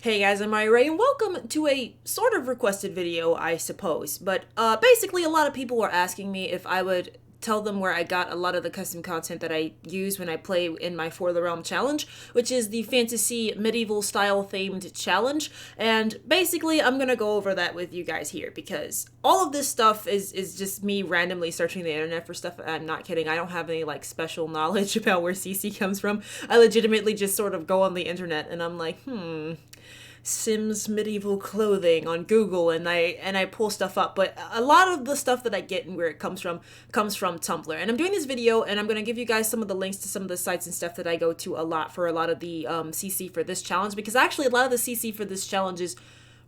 Hey guys, I'm Ray, and welcome to a sort of requested video, I suppose. But basically, a lot of people were asking me if I would tell them where I got a lot of the custom content that I use when I play in my For the Realm challenge, which is the fantasy medieval style themed challenge. And basically, I'm gonna go over that with you guys here because all of this stuff is just me randomly searching the internet for stuff. I'm not kidding. I don't have any like special knowledge about where CC comes from. I legitimately just sort of go on the internet and I'm like, Sims medieval clothing on Google, and I pull stuff up. But a lot of the stuff that I get and where it comes from Tumblr. And I'm doing this video and I'm gonna give you guys some of the links to some of the sites and stuff that I go to a lot for a lot of the CC for this challenge, because actually a lot of the CC for this challenge is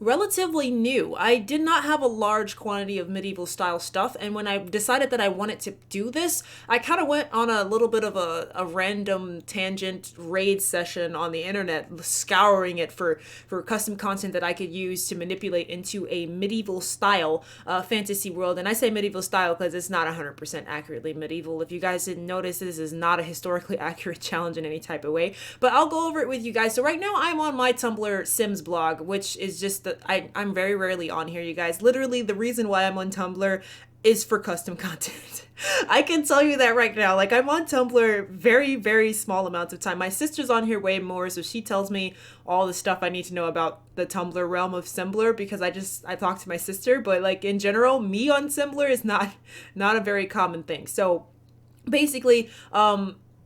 relatively new. I did not have a large quantity of medieval style stuff, and when I decided that I wanted to do this, I kind of went on a little bit of a random tangent raid session on the internet, scouring it for custom content that I could use to manipulate into a medieval style fantasy world. And I say medieval style because it's not 100% accurately medieval. If you guys didn't notice, this is not a historically accurate challenge in any type of way, but I'll go over it with you guys. So right now I'm on my Tumblr Sims blog, which is just I'm very rarely on here, you guys. Literally, the reason why I'm on Tumblr is for custom content. I can tell you that right now. Like, I'm on Tumblr very, very small amounts of time. My sister's on here way more, so she tells me all the stuff I need to know about the Tumblr realm of Simbler because I talk to my sister. But like in general, me on Simbler is not a very common thing. So basically,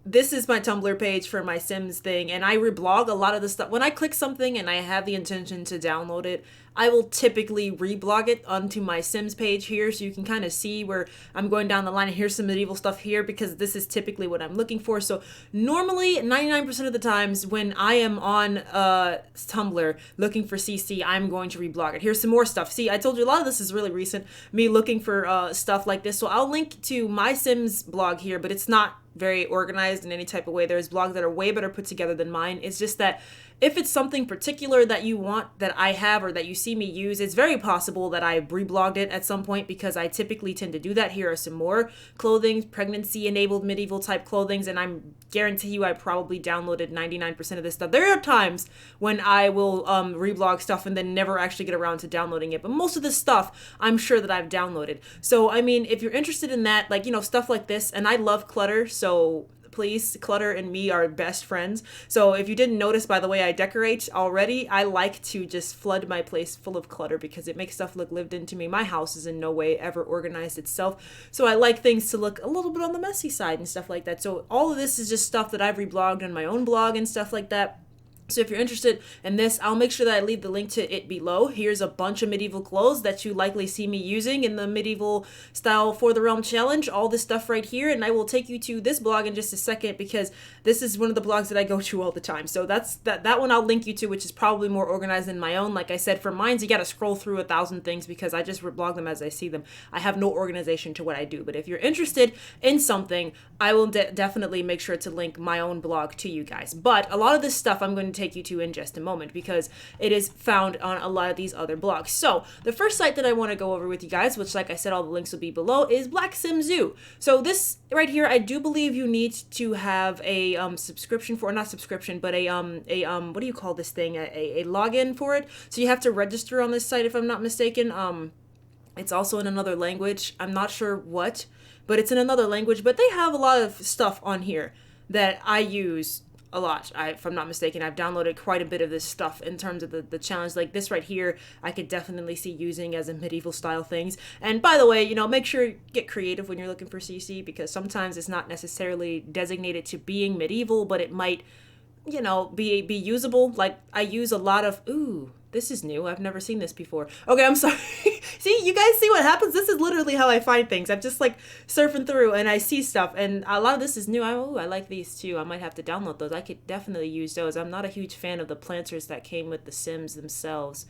this is my Tumblr page for my Sims thing, and I reblog a lot of the stuff. When I click something and I have the intention to download it, I will typically reblog it onto my Sims page here, so you can kind of see where I'm going down the line, and here's some medieval stuff here because this is typically what I'm looking for. So normally 99% of the times when I am on Tumblr looking for CC, I'm going to reblog it. Here's some more stuff. See, I told you a lot of this is really recent, me looking for stuff like this. So I'll link to my Sims blog here, but it's not very organized in any type of way. There's blogs that are way better put together than mine. It's just that if it's something particular that you want that I have or that you see me use, it's very possible that I reblogged it at some point because I typically tend to do that. Here are some more clothing, pregnancy enabled medieval type clothings, and I'm guarantee you I probably downloaded 99% of this stuff. There are times when I will reblog stuff and then never actually get around to downloading it, but most of this stuff I'm sure that I've downloaded. So I mean, if you're interested in that, like, you know, stuff like this, and I love clutter, so please, clutter and me are best friends. So if you didn't notice by the way I decorate already, I like to just flood my place full of clutter because it makes stuff look lived into me. My house is in no way ever organized itself, so I like things to look a little bit on the messy side and stuff like that. So all of this is just stuff that I've reblogged on my own blog and stuff like that. So if you're interested in this, I'll make sure that I leave the link to it below. Here's a bunch of medieval clothes that you likely see me using in the medieval style For the Realm challenge. All this stuff right here, and I will take you to this blog in just a second because this is one of the blogs that I go to all the time. So that's that one I'll link you to, which is probably more organized than my own. Like I said, for mine, you got to scroll through 1,000 things because I just reblog them as I see them. I have no organization to what I do. But if you're interested in something, I will definitely make sure to link my own blog to you guys. But a lot of this stuff I'm going to take you to in just a moment because it is found on a lot of these other blogs. So the first site that I want to go over with you guys, which like I said all the links will be below, is Black Sim Zoo. So this right here, I do believe you need to have a subscription for, not subscription, but a what do you call this thing, a login for it. So you have to register on this site if I'm not mistaken. It's also in another language. I'm not sure what, but it's in another language. But they have a lot of stuff on here that I use a lot. If I'm not mistaken, I've downloaded quite a bit of this stuff in terms of the challenge. Like this right here, I could definitely see using as a medieval style things. And by the way, you know, make sure you get creative when you're looking for CC because sometimes it's not necessarily designated to being medieval, but it might, you know, be usable. Like I use a lot of, ooh, this is new. I've never seen this before. Okay, I'm sorry. See, you guys see what happens? This is literally how I find things. I'm just like surfing through and I see stuff, and a lot of this is new. I like these too. I might have to download those. I could definitely use those. I'm not a huge fan of the planters that came with the Sims themselves.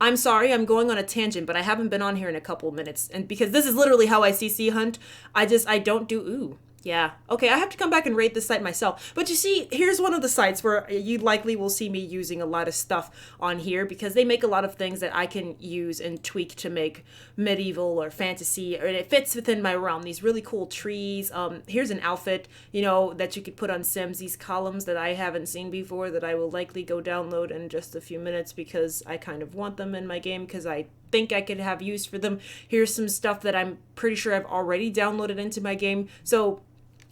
I'm sorry, I'm going on a tangent, but I haven't been on here in a couple minutes, and because this is literally how I CC hunt, I don't do, ooh, Yeah. Okay, I have to come back and rate this site myself. But you see, here's one of the sites where you likely will see me using a lot of stuff on here because they make a lot of things that I can use and tweak to make medieval or fantasy, or it fits within my realm. These really cool trees. Here's an outfit, you know, that you could put on Sims. These columns that I haven't seen before that I will likely go download in just a few minutes because I kind of want them in my game because I think I could have use for them. Here's some stuff that I'm pretty sure I've already downloaded into my game. So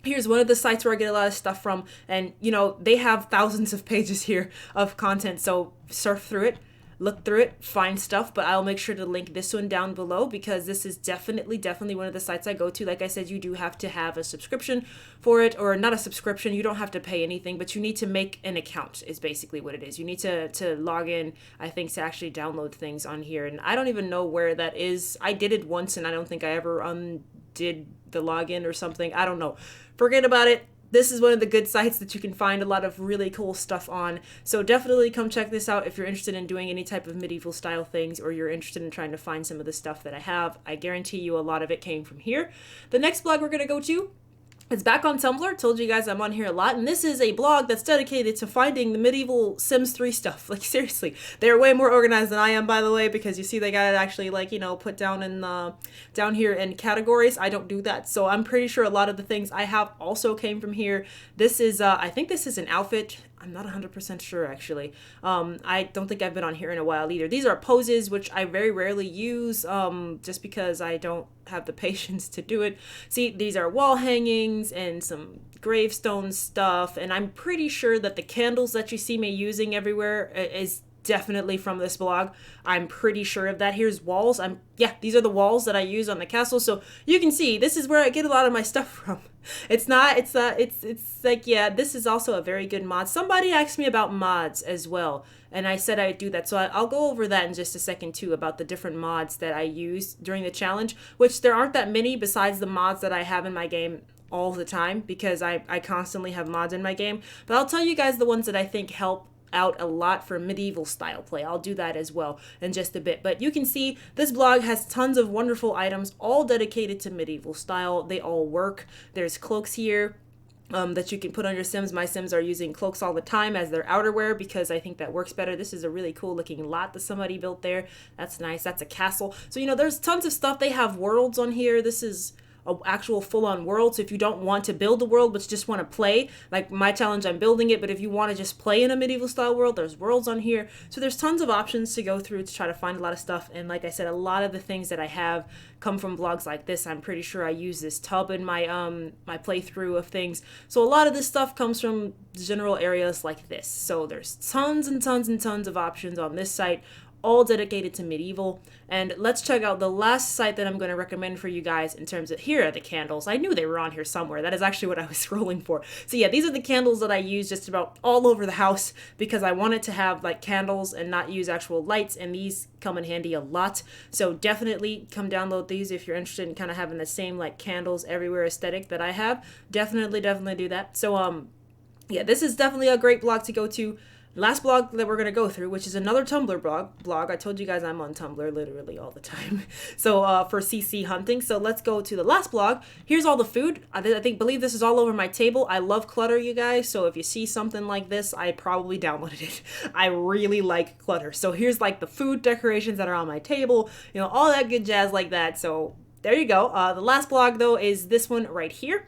here's one of the sites where I get a lot of stuff from, and you know, they have thousands of pages here of content, so surf through it, look through it, find stuff, but I'll make sure to link this one down below because this is definitely one of the sites I go to. Like I said, you do have to have a subscription for it, or not a subscription, you don't have to pay anything, but you need to make an account is basically what it is. You need to log in, I think, to actually download things on here, and I don't even know where that is. I did it once and I don't think I ever undid the login or something. I don't know. Forget about it. This is one of the good sites that you can find a lot of really cool stuff on. So definitely come check this out if you're interested in doing any type of medieval style things, or you're interested in trying to find some of the stuff that I have. I guarantee you a lot of it came from here. The next blog we're going to go to, it's back on Tumblr. Told you guys I'm on here a lot, and this is a blog that's dedicated to finding the medieval Sims 3 stuff. Like, seriously, they're way more organized than I am, by the way, because you see they got it actually, like, you know, put down in down here in categories. I don't do that, so I'm pretty sure a lot of the things I have also came from here. This is I think this is an outfit. I'm not 100% sure, actually. I don't think I've been on here in a while either. These are poses, which I very rarely use, just because I don't have the patience to do it. See, these are wall hangings and some gravestone stuff, and I'm pretty sure that the candles that you see me using everywhere is definitely from this blog. I'm pretty sure of that. Here's walls. Yeah, these are the walls that I use on the castle. So you can see this is where I get a lot of my stuff from. It's like, yeah, this is also a very good mod. Somebody asked me about mods as well, and I said I'd do that. So I'll go over that in just a second too, about the different mods that I use during the challenge, which there aren't that many besides the mods that I have in my game all the time, because I constantly have mods in my game. But I'll tell you guys the ones that I think help out a lot for medieval style play. I'll do that as well in just a bit. But you can see this blog has tons of wonderful items, all dedicated to medieval style. They all work. There's cloaks here that you can put on your Sims. My Sims are using cloaks all the time as their outerwear because I think that works better. This is a really cool looking lot that somebody built there. That's nice. That's a castle. So, you know, there's tons of stuff. They have worlds on here. This is a actual full-on world. So if you don't want to build a world but just want to play, like my challenge, I'm building it, but if you want to just play in a medieval style world, there's worlds on here. So there's tons of options to go through to try to find a lot of stuff. And like I said, a lot of the things that I have come from blogs like this. I'm pretty sure I use this tub in my my playthrough of things. So a lot of this stuff comes from general areas like this. So there's tons and tons and tons of options on this site, all dedicated to medieval. And let's check out the last site that I'm going to recommend for you guys in terms of, here are the candles. I knew they were on here somewhere. That is actually what I was scrolling for. So yeah, these are the candles that I use just about all over the house because I wanted to have like candles and not use actual lights, and these come in handy a lot. So definitely come download these if you're interested in kind of having the same like candles everywhere aesthetic that I have. Definitely do that. So yeah, this is definitely a great blog to go to. Last blog that we're going to go through, which is another Tumblr blog. I told you guys I'm on Tumblr literally all the time. So for CC hunting. So let's go to the last blog. Here's all the food. I believe this is all over my table. I love clutter, you guys. So if you see something like this, I probably downloaded it. I really like clutter. So here's like the food decorations that are on my table, you know, all that good jazz like that. So there you go. The last blog though is this one right here.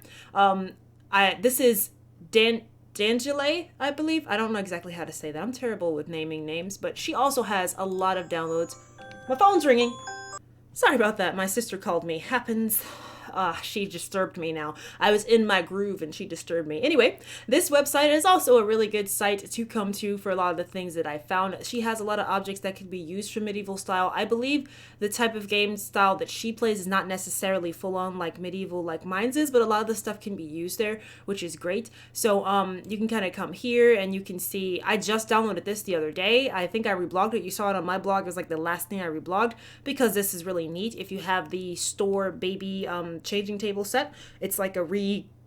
This is D'Angele, I believe. I don't know exactly how to say that. I'm terrible with naming names, but she also has a lot of downloads. My phone's ringing. Sorry about that. My sister called me. Happens. She disturbed me now. I was in my groove and she disturbed me. Anyway, this website is also a really good site to come to for a lot of the things that I found. She has a lot of objects that can be used for medieval style. I believe the type of game style that she plays is not necessarily full on like medieval like mine's is, but a lot of the stuff can be used there, which is great. So you can kind of come here and you can see, I just downloaded this the other day. I think I reblogged it. You saw it on my blog. It was like the last thing I reblogged because this is really neat. If you have the store baby changing table set, it's like a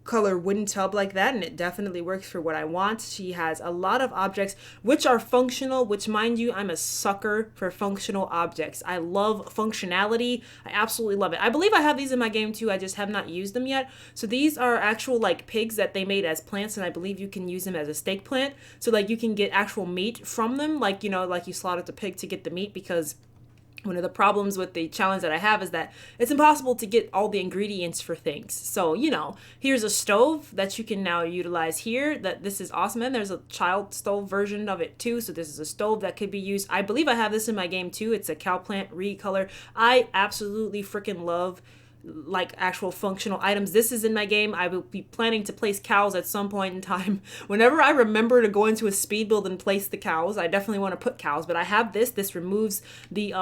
color wooden tub like that, and it definitely works for what I want. She has a lot of objects which are functional, which, mind you, I'm a sucker for functional objects. I love functionality. I absolutely love it. I believe I have these in my game too. I just have not used them yet. So these are actual like pigs that they made as plants, and I believe you can use them as a steak plant. So like you can get actual meat from them, like, you know, like you slaughtered the pig to get the meat, because one of the problems with the challenge that I have is that it's impossible to get all the ingredients for things. So, you know, here's a stove that you can now utilize here. That this is awesome. And there's a child stove version of it too. So this is a stove that could be used. I believe I have this in my game too. It's a Plant Recolor. I absolutely freaking love like actual functional items. This is in my game. I will be planning to place cows at some point in time. Whenever I remember to go into a speed build and place the cows, I definitely want to put cows, but I have this. This removes the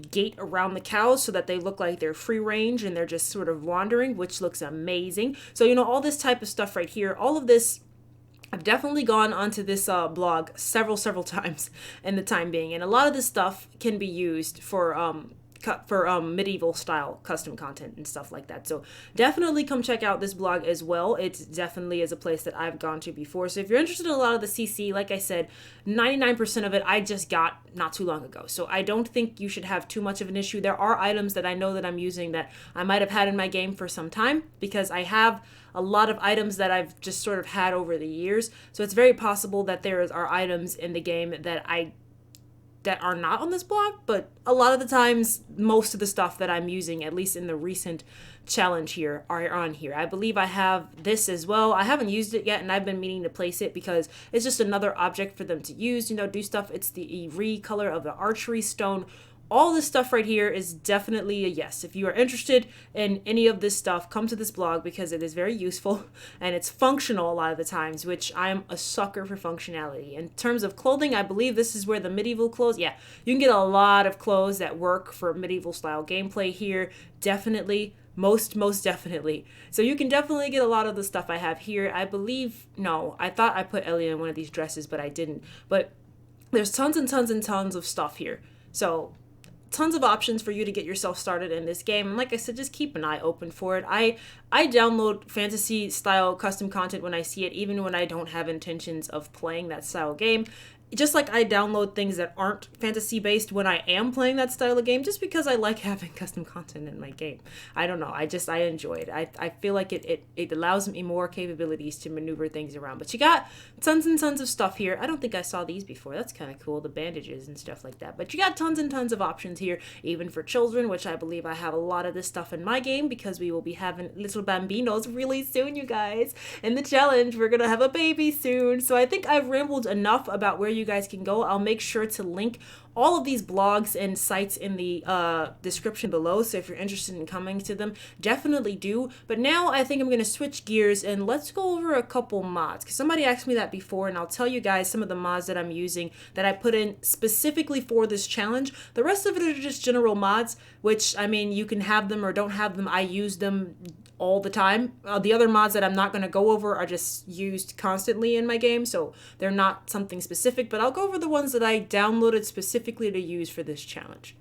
gate around the cows so that they look like they're free range and they're just sort of wandering, which looks amazing. So, you know, all this type of stuff right here, all of this, I've definitely gone onto this blog several times in the time being, and a lot of this stuff can be used for medieval style custom content and stuff like that. So definitely come check out this blog as well. It definitely is a place that I've gone to before. So if you're interested in a lot of the CC, like I said, 99% of it I just got not too long ago. So I don't think you should have too much of an issue. There are items that I know that I'm using that I might have had in my game for some time, because I have a lot of items that I've just sort of had over the years. So it's very possible that there are items in the game that are not on this blog, but a lot of the times, most of the stuff that I'm using, at least in the recent challenge here, are on here. I believe I have this as well. I haven't used it yet, and I've been meaning to place it because it's just another object for them to use, you know, do stuff. It's the recolor of the archery stone. All this stuff right here is definitely a yes. If you are interested in any of this stuff, come to this blog because it is very useful and it's functional a lot of the times, which I am a sucker for functionality. In terms of clothing, I believe this is where the medieval clothes, yeah, you can get a lot of clothes that work for medieval style gameplay here. Definitely. Most definitely. So you can definitely get a lot of the stuff I have here. I believe, no, I thought I put Ellie in one of these dresses, but I didn't. But there's tons and tons and tons of stuff here. So tons of options for you to get yourself started in this game. And like I said, just keep an eye open for it. I download fantasy style custom content when I see it, even when I don't have intentions of playing that style game. Just like I download things that aren't fantasy based when I am playing that style of game, just because I like having custom content in my game. I don't know. I enjoy it. I feel like it allows me more capabilities to maneuver things around. But you got tons and tons of stuff here. I don't think I saw these before. That's kind of cool. The bandages and stuff like that. But you got tons and tons of options here, even for children, which I believe I have a lot of this stuff in my game because we will be having little bambinos really soon, you guys. In the challenge, we're going to have a baby soon. So I think I've rambled enough about where you guys can go. I'll make sure to link all of these blogs and sites in the description below, so if you're interested in coming to them, definitely do. But now I think I'm going to switch gears and let's go over a couple mods, because somebody asked me that before, and I'll tell you guys some of the mods that I'm using that I put in specifically for this challenge. The rest of it are just general mods, which, I mean, you can have them or don't have them. I use them all the time. The other mods that I'm not going to go over are just used constantly in my game, so they're not something specific, but I'll go over the ones that I downloaded specifically to use for this challenge.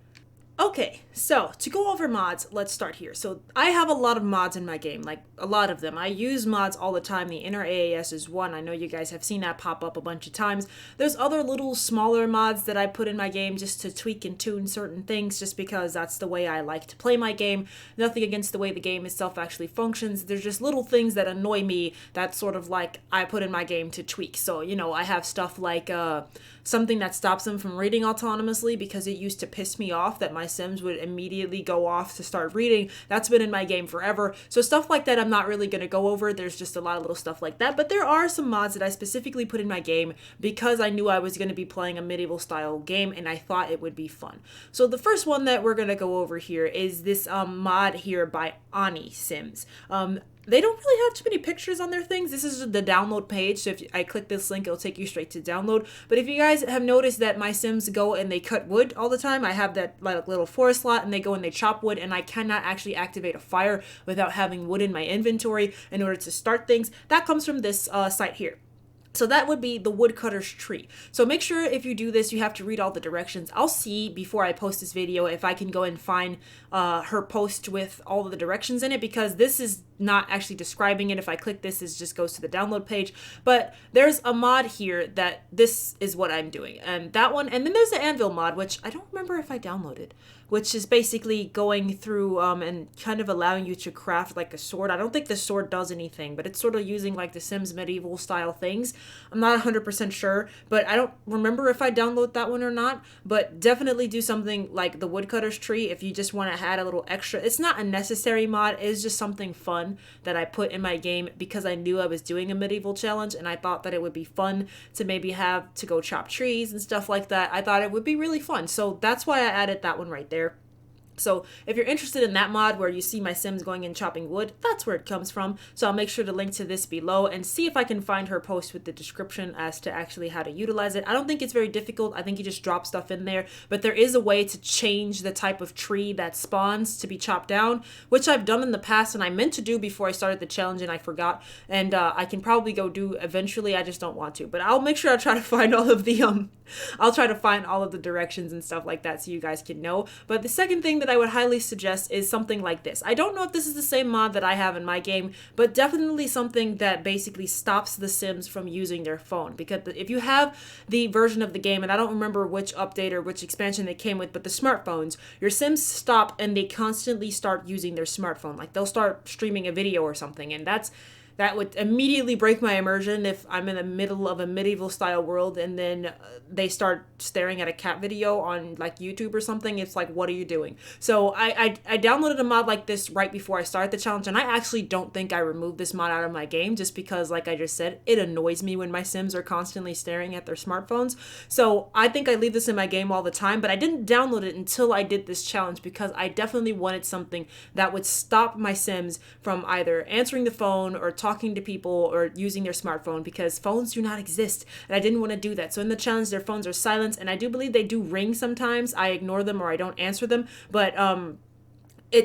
Okay, so to go over mods, let's start here. So I have a lot of mods in my game, like a lot of them. I use mods all the time. The inner AAS is one. I know you guys have seen that pop up a bunch of times. There's other little smaller mods that I put in my game just to tweak and tune certain things, just because that's the way I like to play my game. Nothing against the way the game itself actually functions. There's just little things that annoy me that sort of like I put in my game to tweak. So, you know, I have stuff like something that stops them from reading autonomously, because it used to piss me off that my Sims would immediately go off to start reading. That's been in my game forever. So stuff like that I'm not really going to go over. There's just a lot of little stuff like that. But there are some mods that I specifically put in my game because I knew I was going to be playing a medieval style game and I thought it would be fun. So the first one that we're going to go over here is this mod here by Ani Sims. They don't really have too many pictures on their things. This is the download page, so if I click this link, it'll take you straight to download. But if you guys have noticed that my Sims go and they cut wood all the time, I have that like little forest lot, and they go and they chop wood, and I cannot actually activate a fire without having wood in my inventory in order to start things. That comes from this site here. So that would be the Woodcutter's Tree. So make sure if you do this, you have to read all the directions. I'll see before I post this video if I can go and find her post with all of the directions in it, because this is not actually describing it. If I click this, it just goes to the download page. But there's a mod here that this is what I'm doing. And that one, and then there's the Anvil mod, which I don't remember if I downloaded, which is basically going through and kind of allowing you to craft like a sword. I don't think the sword does anything, but it's sort of using like the Sims medieval style things. I'm not 100% sure, but I don't remember if I download that one or not. But definitely do something like the Woodcutter's Tree if you just want to add a little extra. It's not a necessary mod, it's just something fun that I put in my game because I knew I was doing a medieval challenge and I thought that it would be fun to maybe have to go chop trees and stuff like that. I thought it would be really fun. So that's why I added that one right there. So if you're interested in that mod where you see my Sims going and chopping wood, that's where it comes from. So I'll make sure to link to this below and see if I can find her post with the description as to actually how to utilize it. I don't think it's very difficult. I think you just drop stuff in there, but there is a way to change the type of tree that spawns to be chopped down, which I've done in the past and I meant to do before I started the challenge and I forgot. And I can probably go do eventually. I just don't want to, but I'll make sure I try to find all of the I'll try to find all of the directions and stuff like that so you guys can know. But the second thing that I would highly suggest is something like this. I don't know if this is the same mod that I have in my game, but definitely something that basically stops the Sims from using their phone. Because if you have the version of the game, and I don't remember which update or which expansion they came with, but the smartphones, your Sims stop and they constantly start using their smartphone. Like they'll start streaming a video or something, and that would immediately break my immersion if I'm in the middle of a medieval style world and then they start staring at a cat video on like YouTube or something. It's like, what are you doing? So I downloaded a mod like this right before I started the challenge, and I actually don't think I removed this mod out of my game just because, like I just said, it annoys me when my Sims are constantly staring at their smartphones. So I think I leave this in my game all the time, but I didn't download it until I did this challenge because I definitely wanted something that would stop my Sims from either answering the phone or talking to people or using their smartphone, because phones do not exist and I didn't want to do that. So in the challenge their phones are silenced, and I do believe they do ring sometimes. I ignore them or I don't answer them, but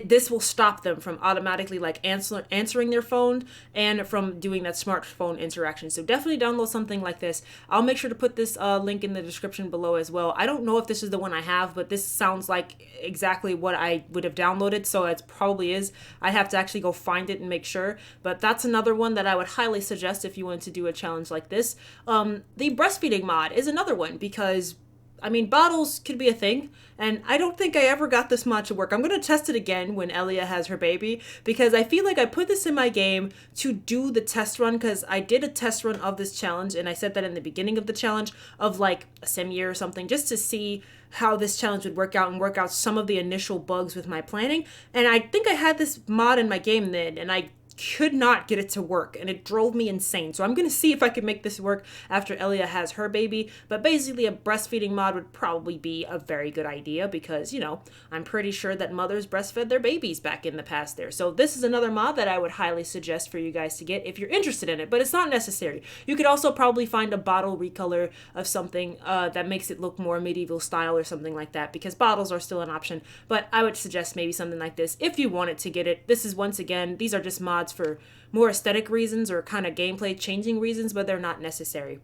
this will stop them from automatically like answering their phone and from doing that smartphone interaction. So definitely download something like this. I'll make sure to put this link in the description below as well. I don't know if this is the one I have, but this sounds like exactly what I would have downloaded, so it probably is. I have to actually go find it and make sure, but that's another one that I would highly suggest if you want to do a challenge like this. The breastfeeding mod is another one because I mean, bottles could be a thing, and I don't think I ever got this mod to work. I'm going to test it again when Elia has her baby, because I feel like I put this in my game to do the test run, because I did a test run of this challenge, and I said that in the beginning of the challenge of like a sim year or something, just to see how this challenge would work out and work out some of the initial bugs with my planning. And I think I had this mod in my game then, and I could not get it to work, and it drove me insane. So I'm gonna see if I can make this work after Elia has her baby. But basically a breastfeeding mod would probably be a very good idea because, you know, I'm pretty sure that mothers breastfed their babies back in the past there. So this is another mod that I would highly suggest for you guys to get if you're interested in it, but it's not necessary. You could also probably find a bottle recolor of something that makes it look more medieval style or something like that, because bottles are still an option. But I would suggest maybe something like this if you wanted to get it. This is, once again, these are just mods for more aesthetic reasons or kind of gameplay changing reasons, but they're not necessary.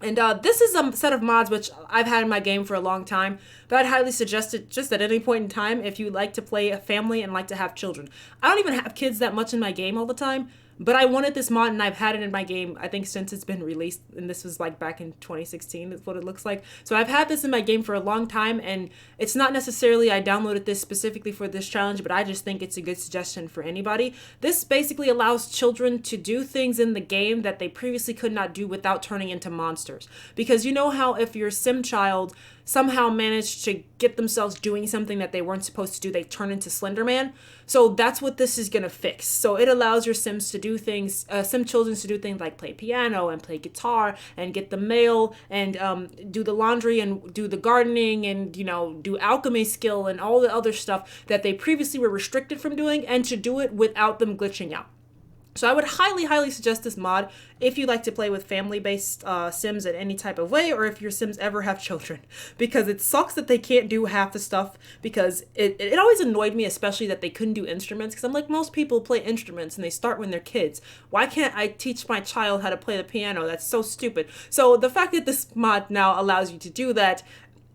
And this is a set of mods which I've had in my game for a long time, but I'd highly suggest it just at any point in time if you like to play a family and like to have children. I don't even have kids that much in my game all the time, but I wanted this mod and I've had it in my game, I think, since it's been released, and this was like back in 2016 is what it looks like. So I've had this in my game for a long time, and it's not necessarily I downloaded this specifically for this challenge, but I just think it's a good suggestion for anybody. This basically allows children to do things in the game that they previously could not do without turning into monsters. Because you know how if your sim child somehow managed to get themselves doing something that they weren't supposed to do, they turn into Slender Man. So that's what this is gonna fix. So it allows your Sims to do things, sim children to do things like play piano and play guitar and get the mail and do the laundry and do the gardening and, you know, do alchemy skill and all the other stuff that they previously were restricted from doing, and to do it without them glitching out. So I would highly, highly suggest this mod if you like to play with family-based Sims in any type of way, or if your Sims ever have children. Because it sucks that they can't do half the stuff, because it always annoyed me, especially that they couldn't do instruments, because I'm like, most people play instruments and they start when they're kids. Why can't I teach my child how to play the piano? That's so stupid. So the fact that this mod now allows you to do that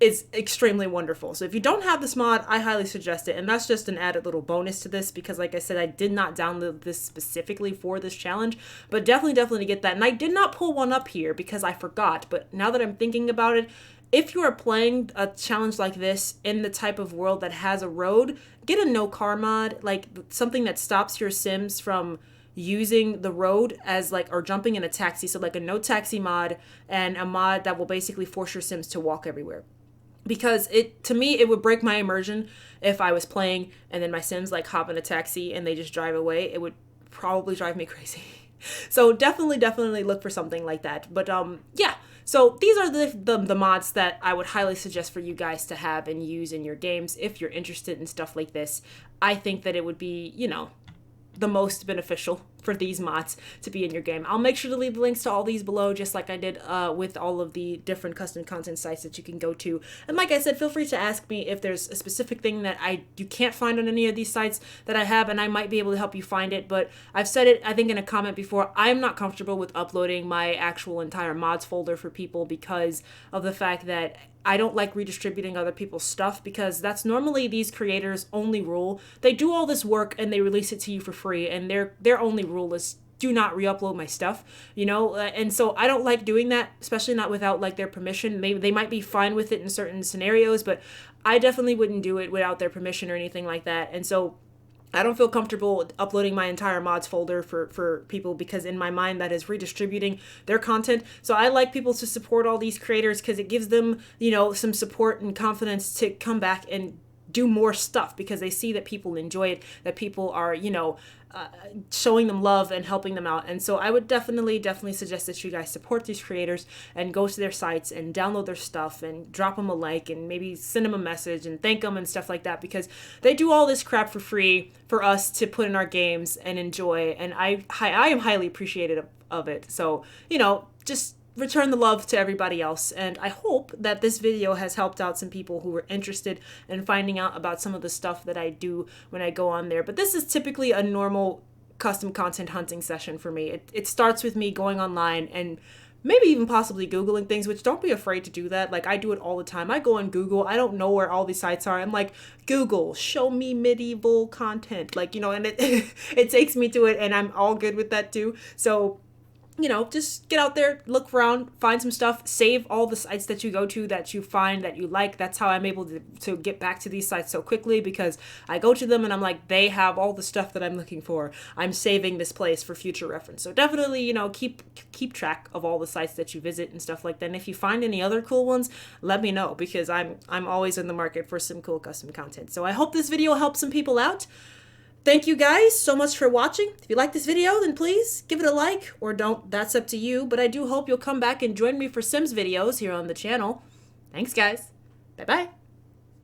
is extremely wonderful. So if you don't have this mod, I highly suggest it. And that's just an added little bonus to this, because like I said, I did not download this specifically for this challenge, but definitely get that. And I did not pull one up here because I forgot, but now that I'm thinking about it, if you are playing a challenge like this in the type of world that has a road, get a no car mod, like something that stops your Sims from using the road as like, or jumping in a taxi. So like a no taxi mod, and a mod that will basically force your Sims to walk everywhere. Because to me, it would break my immersion if I was playing and then my Sims like hop in a taxi and they just drive away. It would probably drive me crazy. So definitely look for something like that. But yeah, so these are the mods that I would highly suggest for you guys to have and use in your games if you're interested in stuff like this. I think that it would be, you know, the most beneficial for these mods to be in your game. I'll make sure to leave the links to all these below, just like I did with all of the different custom content sites that you can go to. And like I said, feel free to ask me if there's a specific thing that you can't find on any of these sites that I have, and I might be able to help you find it. But I've said it, I think, in a comment before, I'm not comfortable with uploading my actual entire mods folder for people because of the fact that I don't like redistributing other people's stuff, because that's normally these creators' only rule. They do all this work and they release it to you for free, and their only rule is do not re-upload my stuff, you know? And so I don't like doing that, especially not without like their permission. They might be fine with it in certain scenarios, but I definitely wouldn't do it without their permission or anything like that. And so I don't feel comfortable uploading my entire mods folder for people, because in my mind that is redistributing their content. So I like people to support all these creators because it gives them, you know, some support and confidence to come back and do more stuff, because they see that people enjoy it, that people are, you know, showing them love and helping them out. And so I would definitely suggest that you guys support these creators and go to their sites and download their stuff and drop them a like and maybe send them a message and thank them and stuff like that, because they do all this crap for free for us to put in our games and enjoy. And I am highly appreciative of it. So, you know, just return the love to everybody else. And I hope that this video has helped out some people who were interested in finding out about some of the stuff that I do when I go on there. But this is typically a normal custom content hunting session for me. It starts with me going online and maybe even possibly Googling things, which don't be afraid to do that. Like, I do it all the time. I go on Google. I don't know where all these sites are. I'm like, Google, show me medieval content. Like, you know, and it takes me to it, and I'm all good with that too. So, you know, just get out there, look around, find some stuff, save all the sites that you go to that you find that you like. That's how I'm able to get back to these sites so quickly, because I go to them and I'm like, they have all the stuff that I'm looking for. I'm saving this place for future reference. So definitely, you know, keep track of all the sites that you visit and stuff like that. And if you find any other cool ones, let me know, because I'm always in the market for some cool custom content. So I hope this video helps some people out. Thank you guys so much for watching. If you like this video, then please give it a like, or don't. That's up to you. But I do hope you'll come back and join me for Sims videos here on the channel. Thanks, guys. Bye-bye.